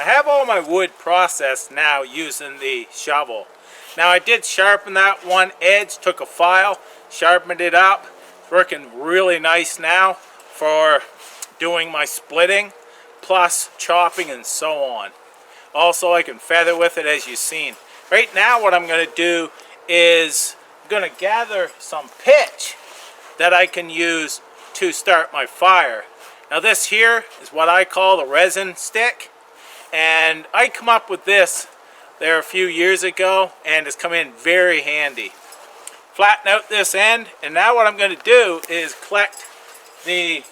have all my wood processed now using the shovel. Now I did sharpen that one edge, took a file, sharpened it up. It's working really nice now for doing my splitting, plus chopping and so on. Also I can feather with it, as you've seen. Right now what I'm going to do is I'm going to gather some pitch that I can use to start my fire. Now this here is what I call the resin stick, and I come up with this there a few years ago and it's come in very handy. Flatten out this end, and now what I'm going to do is collect the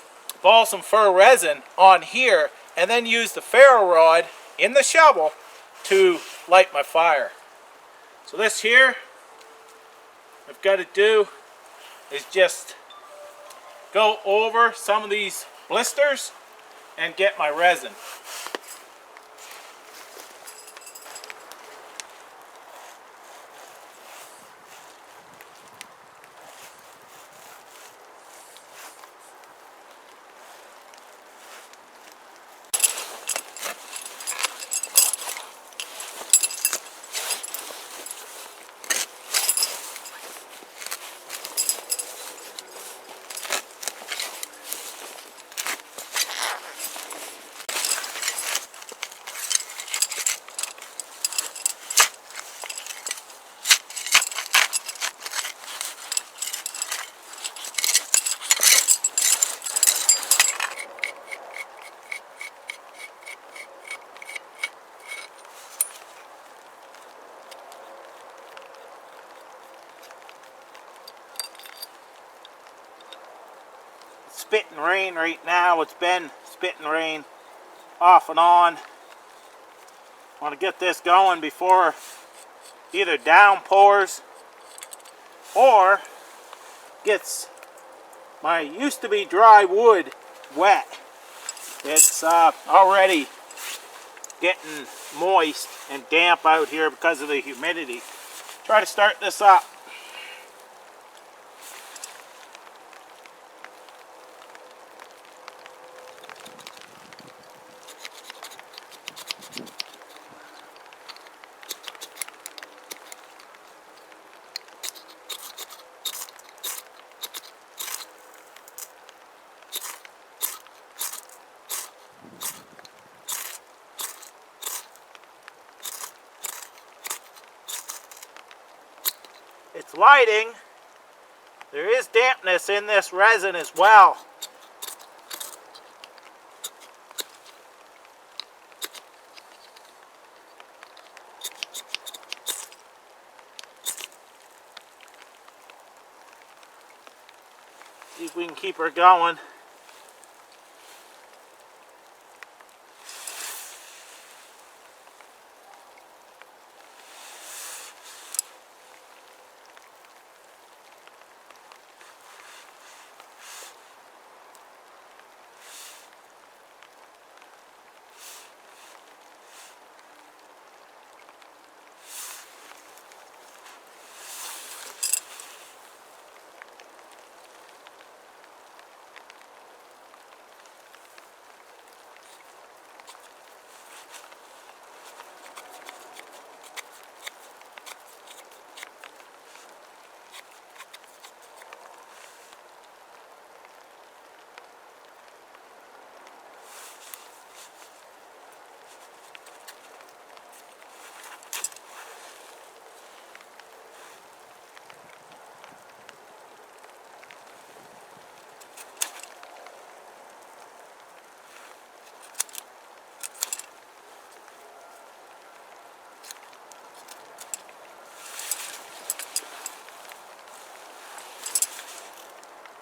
balsam fir resin on here and then use the ferro rod in the shovel to light my fire. So this here I've got to do is just go over some of these blisters and get my resin. Spitting rain right now. It's been spitting rain off and on. I want to get this going before either downpours or gets my used to be dry wood wet. It's already getting moist and damp out here because of the humidity. Try to start this up. It's lighting. There is dampness in this resin as well. See if we can keep her going.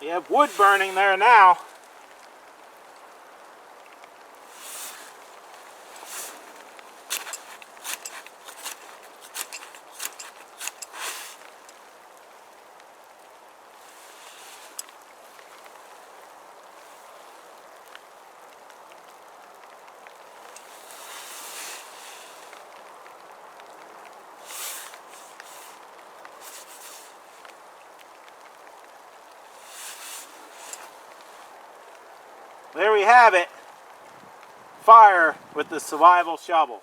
You have wood burning there now. There we have it. fire with the survival shovel.